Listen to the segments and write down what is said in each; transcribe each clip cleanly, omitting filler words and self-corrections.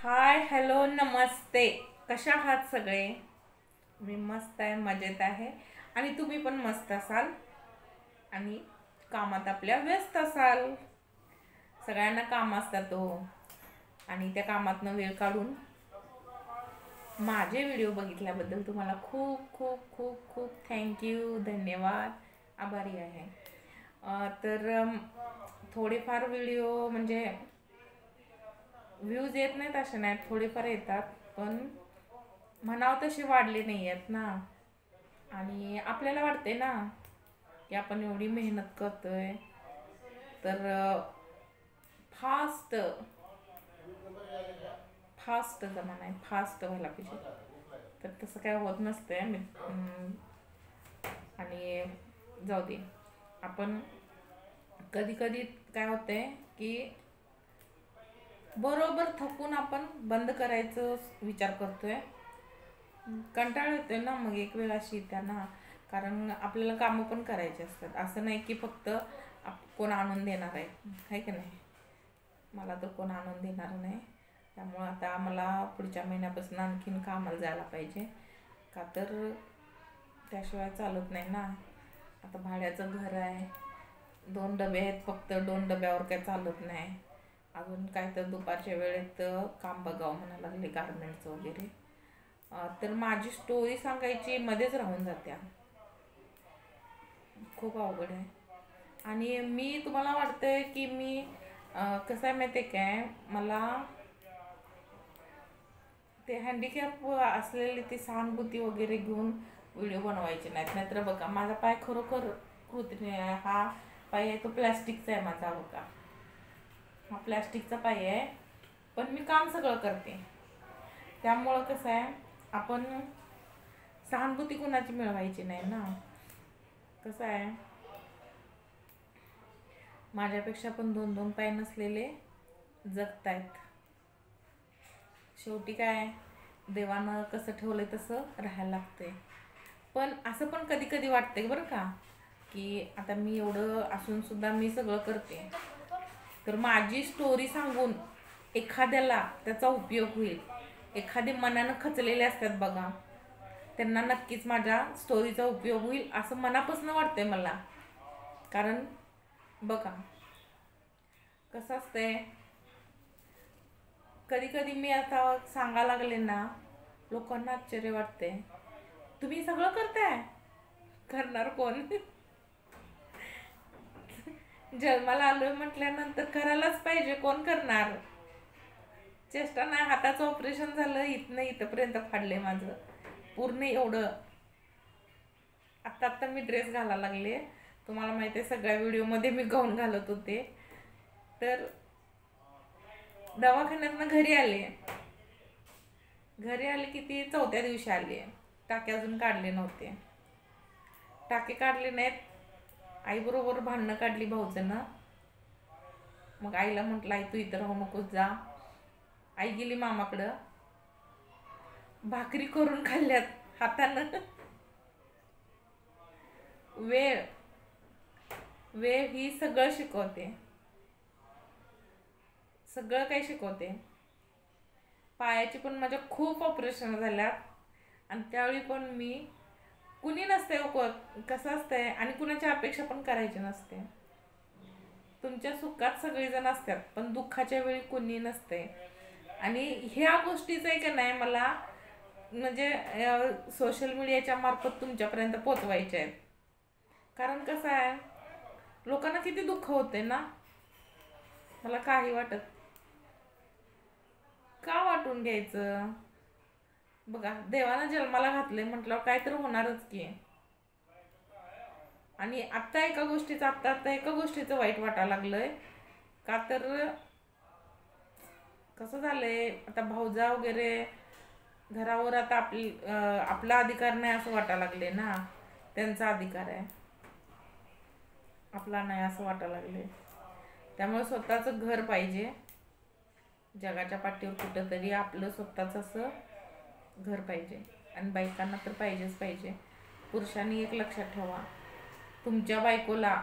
Hi hello नमस्ते. कशा आहात सगळे? मी मस्त आहे, मजेत आहे. आणि तुम्ही पण मस्त असाल आणि कामात आपल्या व्यस्त असाल. सगळ्यांना काम असतात हो. आणि त्या कामातनं वेळ काढून माझे व्हिडिओ बघितल्याबद्दल तुम्हाला खूप खूप खूप खूप थँक्यू, धन्यवाद, आभारी आहे. थोडेफार व्हिडिओ म्हणजे व्ह्यूज येत नाहीत असे नाहीत, थोडेफार येतात. पण म्हणावं तसे वाढले नाही आहेत ना. आणि आपल्याला वाटते ना की आपण एवढी मेहनत करतोय तर फास्ट फास्ट जमाना आहे, फास्ट व्हायला पाहिजे. तर तसं काय होत नसतंय आणि जाऊ दे. आपण कधी कधी काय होतंय की बरोबर थकून आपण बंद करायचं विचार करतोय. कंटाळा येतोय ना, मग एक वेळ अशी येते ना. कारण आपल्याला कामं पण करायची असतात. असं नाही की फक्त कोण आणून देणार आहे की नाही. मला तर कोण आणून देणार नाही. त्यामुळं आता मला पुढच्या महिन्यापासून आणखीन कामाला जायला पाहिजे. का तर त्याशिवाय चालत नाही ना. आता भाड्याचं घर आहे, 2 डबे आहेत, फक्त 2 डब्यावर काय चालत नाही. अजून काय तर दुपारच्या वेळेत काम बघावं म्हणायला लागले, गारमेंटचं वगैरे. तर माझी स्टोरी सांगायची मध्येच राहून जात्या. खूप अवघड आहे. आणि मी तुम्हाला वाटतंय की मी कसं आहे माहिती आहे काय, मला ते हँडिकॅप असलेली ती सहानुभूती वगैरे घेऊन व्हिडिओ बनवायचे नाहीत. नाहीतर बघा, माझा पाय खरोखर कृत्रिम आहे. हा पाय आहे तो प्लॅस्टिकचा आहे माझा. बघा, हा प्लॅस्टिकचा पाय आहे, पण मी काम सगळं करते. त्यामुळं कसं आहे, आपण सहानुभूती कुणाची मिळवायची नाही ना. कसं आहे, माझ्यापेक्षा पण 2-2 पाय नसलेले जगतायत. शेवटी काय, देवानं कसं ठेवलंय तसं राहायला लागतंय. पण असं पण कधी कधी वाटतंय बरं का, की आता मी एवढं असून सुद्धा मी सगळं करते, तर माझी स्टोरी सांगून एखाद्याला त्याचा उपयोग होईल. एखादी मनानं खचलेले असतात बघा, त्यांना नक्कीच माझ्या स्टोरीचा उपयोग होईल असं मनापासून वाटतंय मला. कारण बघा कसं असतंय, कधी कधी मी आता सांगायला लागले ना, लोकांना आश्चर्य वाटते. तुम्ही सगळं करताय, करणार कोण? जन्माला आलोय म्हटल्यानंतर करायलाच पाहिजे, कोण करणार? चेष्टा नाही, हाताचं ऑपरेशन झालं, इथनं इथंपर्यंत फाडले माझं पूर्ण एवढं. आत्ता आत्ता मी ड्रेस घालायला लागले. तुम्हाला माहिती आहे, सगळ्या व्हिडिओमध्ये मी गाऊन घालत होते. तर दवाखान्यातनं घरी आले की ती 4थ्या दिवशी आली. टाके अजून काढले नव्हते. टाके काढले नाहीत, आईबरोबर भांडणं काढली भाऊजनं. मग आईला म्हटलं, आई तू इथं राहू नकोस, जा. आई गेली मामाकडं, भाकरी करून खाल्ल्यात हातानं. वेळ वेळ ही सगळं शिकवते, सगळं काही शिकवते. पायाची पण माझ्या खूप ऑपरेशन झाल्यात. आणि त्यावेळी पण मी कुणी नसते, कसं असतंय, आणि कुणाची अपेक्षा पण करायची नसते. तुमच्या सुखात सगळेजण असतात, पण दुःखाच्या वेळी कुणी नसते. आणि ह्या गोष्टीचं आहे का नाही, मला म्हणजे सोशल मीडियाच्या मार्फत तुमच्यापर्यंत पोचवायचे आहेत. कारण कसं आहे, लोकांना किती दुःख होते ना. मला काही वाटत, का वाटून घ्यायचं? बघा, देवानं जन्माला घातले म्हटल्यावर काय तर होणारच की. आणि आत्ता एका गोष्टीचं वाईट वाटायला लागलंय. का तर कसं झालंय, आता भाऊजा वगैरे घरावर आता आपला अधिकार नाही असं वाटायला लागले ना. त्यांचा अधिकार आहे, आपला नाही असं वाटायला लागले. त्यामुळे स्वतःचं घर पाहिजे. जगाच्या पाठीवर कुठंतरी आपलं स्वतःचं असं घर पाहिजे. आणि बायकांना तर पाहिजेच पाहिजे. पुरुषांनी एक लक्षात ठेवा, तुमच्या बायकोला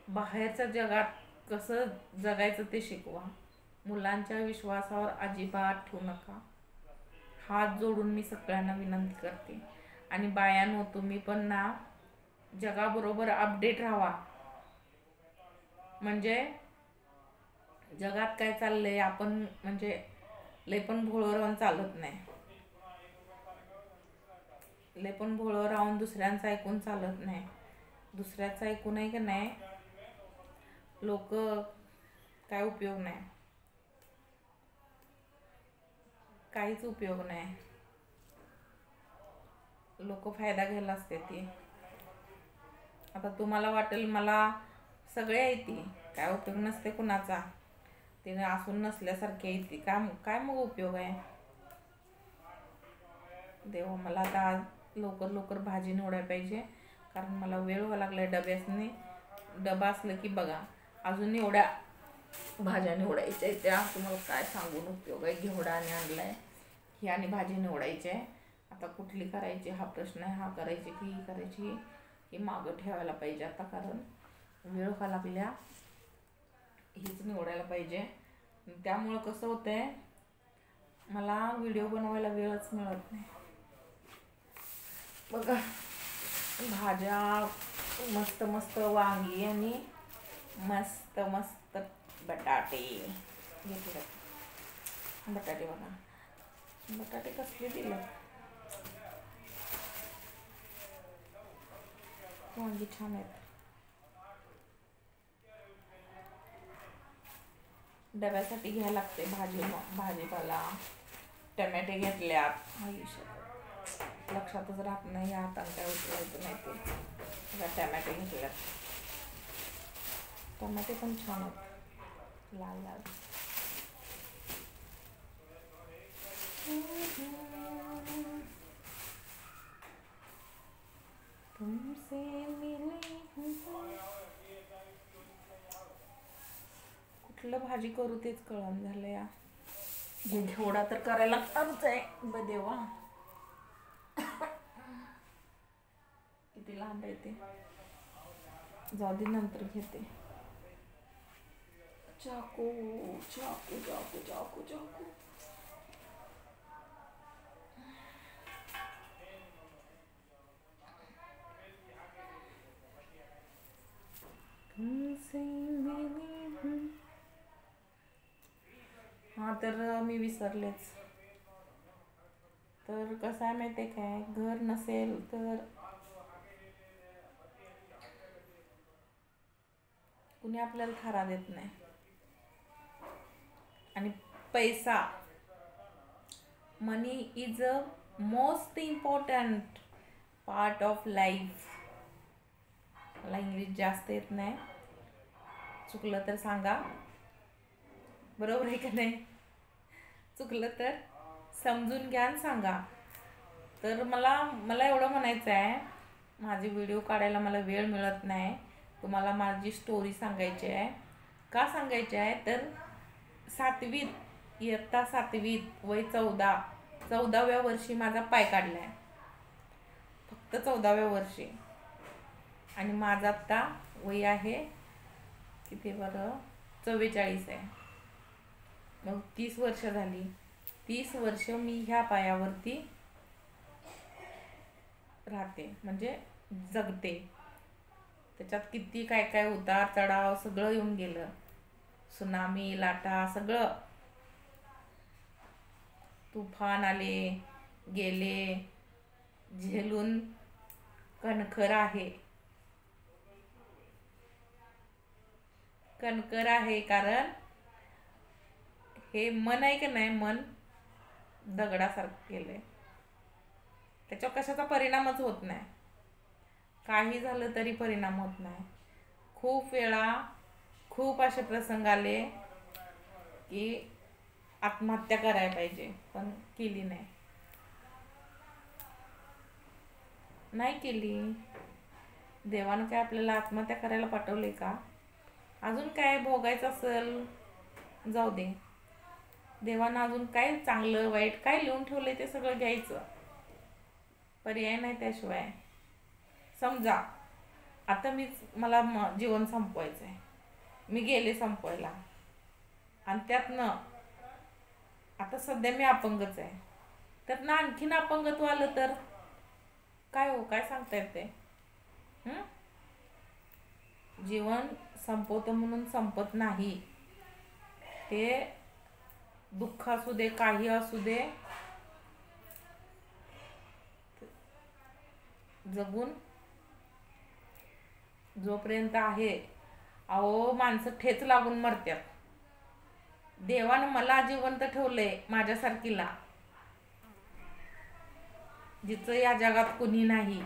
बाहेरच्या जगात कसं जगायचं ते शिकवा. मुलांच्या विश्वासावर अजिबात ठेवू नका. हात जोडून मी सगळ्यांना विनंती करते. आणि बायांनो, तुम्ही पण ना जगाबरोबर अपडेट राहा. म्हणजे जगात काय चाललंय आपण म्हणजे लय पण भोळं राहून चालत नाही. लय पण भोळं राहून दुसऱ्यांचं ऐकून चालत नाही. दुसऱ्याचं ऐकून आहे की नाही लोक काय उपयोग नाही. काहीच उपयोग नाही. लोक फायदा घ्यायला असते ती. आता तुम्हाला वाटेल मला सगळे आहे ती काय उपयोग नसते कुणाचा. तिने असून नसल्यासारखी आहे ती काय मग उपयोग आहे. देवा, मला आता लवकर लवकर भाजी निवडायला पाहिजे. कारण मला वेळ व्हायला लागलाय डब्यासनी. डबा असलं की बघा अजून एवढ्या भाज्या निवडायच्या आहेत. त्या तुम्हाला काय सांगून उपयोग आहे. घेवडा आणि आणलाय ही आणि भाजी निवडायची आहे. आता कुठली करायची हा प्रश्न आहे. हा करायची की ही करायची ही मागं ठेवायला पाहिजे आता. कारण वेळ व्हायला लागल्या. हीच निवडायला पाहिजे. त्यामुळं कसं होतंय मला व्हिडिओ बनवायला वेळच मिळत नाही. बघा भाज्या मस्त मस्त वांगी आणि मस्त मस्त बटाटे घेतले. बटाटे बघा, बटाटे कसले दिले. वांगी छान आहेत. डब्यासाठी घ्यायला लागते भाजीपाला. टमॅटे घेतल्यात. लक्षातच राहत नाही या हाताने काय उचलायचं नाही ते. टमॅटे घेतल्यात. टमॅटे पण छान आहेत लाल लाल. तुमसे मिले कुठलं भाजी करू तेच कळण झालं या. घेवडा तर करायला लागणारच आहे. देवा किती लांब आहे ते. जाऊ दे नंतर घेते. चाकू चाकू चाकू चाकू चाकू. हा तर मी विसरलेच. तर कसं आहे माहिती आहे काय, घर नसेल तर कुणी आपल्याला थारा देत नाही. आणि पैसा, money is a most important part of life. मला इंग्लिश जास्त येत नाही. चुकलं तर सांगा. बरोबर आहे का नाही. चुकलं तर समजून घ्या आणि सांगा. तर मला एवढं म्हणायचं आहे. माझे व्हिडिओ काढायला मला वेळ मिळत नाही. तुम्हाला माझी स्टोरी सांगायची आहे. का सांगायची आहे तर इयत्ता 7वीत वय 14व्या वर्षी माझा पाय काढला आहे. फक्त 14व्या वर्षी. आणि माझा आत्ता वय आहे किती बरं 44 आहे. मग 30 वर्ष झाली. 30 वर्ष मी ह्या पायावरती राहते म्हणजे जगते. त्याच्यात किती काय काय उतार चढाव सगळं येऊन गेलं. सुनामी लाटा सगळं. तुफान आले गेले. झेलून कणखर आहे. कारण हे मन आहे की नाही, मन दगडासारखं केलंय. त्याच्यावर कशाचा परिणामच होत नाही. काही झालं तरी परिणाम होत नाही. खूप वेळा खूप असे प्रसंग आले की आत्महत्या करायला पाहिजे पण केली नाही केली. देवानं काय आपल्याला आत्महत्या करायला पाठवले का. अजून काय भोगायचं असेल जाऊ दे. देवानं अजून काय चांगलं वाईट काय लिहून ठेवलंय ते सगळं घ्यायचं. पर्याय नाही त्याशिवाय. समजा आता मला जीवन संपवायचं आहे. मी गेले संपवायला. आणि त्यातनं आता सध्या मी अपंगच आहे, त्यातनं आणखीन अपंगत्व आलं तर काय हो, काय सांगता येते. जीवन संपवतं म्हणून संपत नाही. ते दुःख असू दे, काही असू दे, जगून जोपर्यंत आहे. अहो, माणसं ठेच लागून मरतात. देवानं मला जिवंत ठेवलंय माझ्यासारखीला, जिचं या जगात कुणी नाही,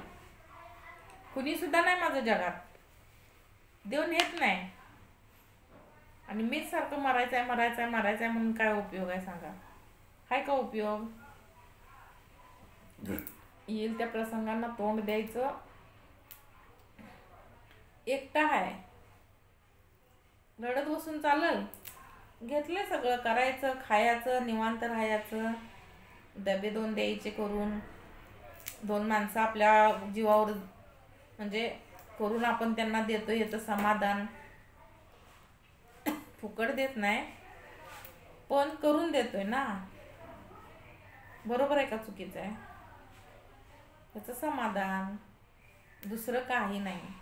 कुणी सुद्धा नाही माझ्या जगात. देव नेत नाही. आणि मीच सारखं मरायचंय मरायचंय मरायचंय म्हणून काय उपयोग आहे सांगा? हाय का उपयोग? येईल त्या प्रसंगांना तोंड द्यायचं. एकटा आहे, रडत बसून चालल? घेतलंय सगळं, करायचं, खायचं, निवांत राहायचं, डबे 2 द्यायचे करून. 2 माणसं आपल्या जीवावर म्हणजे करून आपण त्यांना देतो, याचं समाधान. फुकट देत नाही, पण करून देतोय ना. बरोबर आहे का चुकीचं आहे? याचं समाधान, दुसरं काही नाही.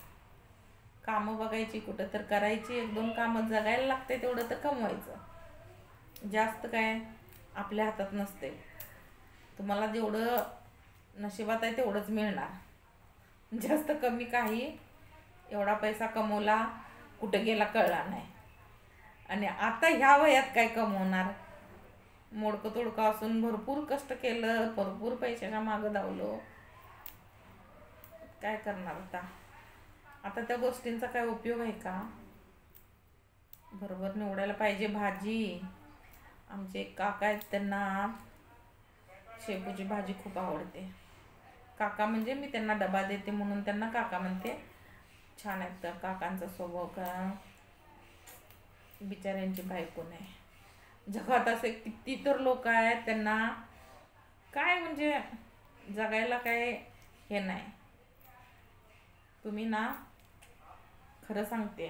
कामं बघायची, कुठं तर करायची, 1-2 कामं, जगायला लागते तेवढं तर कमवायचं. जास्त काय आपल्या हातात नसते. तुम्हाला जेवढं नशिबात आहे तेवढंच मिळणार. जास्त कमी काही. एवढा पैसा कमवला, कुठं गेला कळला नाही. आणि आता ह्या वयात काय कमवणार? मोडकं तोडकं असून भरपूर कष्ट केलं, भरपूर पैशाच्या मागं धावलो, काय करणार आता? आता त्या गोष्टींचा काय उपयोग आहे का? बरोबर निवडायला पाहिजे भाजी. आमचे एक काका आहेत, त्यांना शेपूची भाजी खूप आवडते. काका म्हणजे मी त्यांना डबा देते म्हणून त्यांना काका म्हणते. छान आहेत तर काकांचा स्वभाव. का बिचाऱ्यांची बायको नाही. जगात असे किती तर लोक आहेत, त्यांना काय म्हणजे जगायला काय हे नाही. तुम्ही ना, खरं सांगते,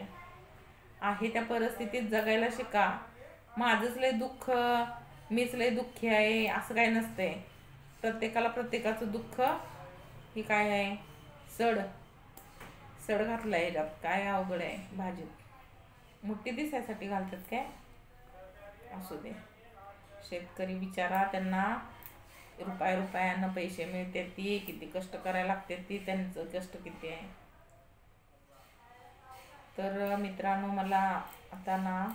आहे त्या परिस्थितीत जगायला शिका. माझंच लय दुःख, मीच लय दुःखी आहे असं काय नसतंय. प्रत्येकाला प्रत्येकाचं दुःख ही काय आहे, सड घातलाय याच्यात. काय अवघड आहे भाजीत. मोठी दिसायसाठी घालतात काय? असू दे. शेतकरी बिचारा, त्यांना रुपयानं पैसे मिळते, ती किती कष्ट करायला लागते, ती त्यांचं कष्ट किती आहे. तर मित्रांनो, मला आता ना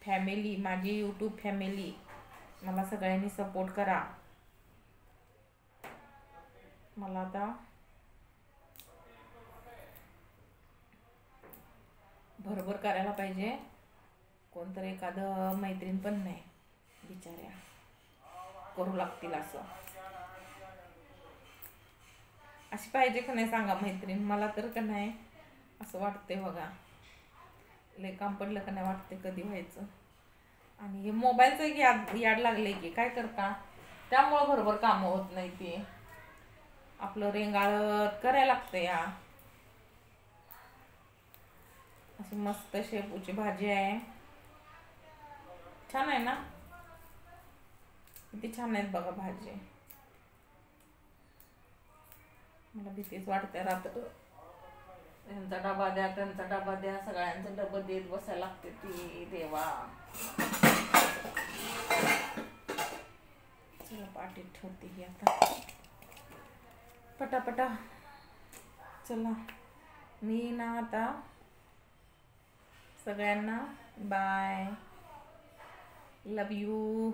फॅमिली, माझी यूट्यूब फॅमिली, मला सगळ्यांनी सपोर्ट करा. मला आता भरभर करायला पाहिजे. कोणतरी एखादं मैत्रीण पण नाही, बिचाऱ्या करू लागतील असं. अशी पाहिजे का नाही सांगा मैत्रीण? मला तर का नाही असं वाटते बघा. लय काम पडलं का नाही वाटते कधी व्हायचं. आणि हे मोबाईलचं एक याड लागले की काय करता, त्यामुळं बरोबर कामं होत नाही. ती आपलं रेंगाळत करायला लागतं. या अशी मस्त शेपूची भाजी आहे. छान आहे ना? किती छान आहेत बघा भाजी. मला भीतीच वाटते. रात्र त्यांचा डबा द्या, त्यांचा डबा द्या, सगळ्यांचं डबं देत बसायला लागते. ती देवा, चला पाठीत ठेवते ही आता पटापटा. चला मी ना आता सगळ्यांना bye, love you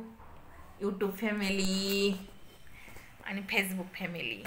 YouTube family आणि फेसबुक फॅमिली.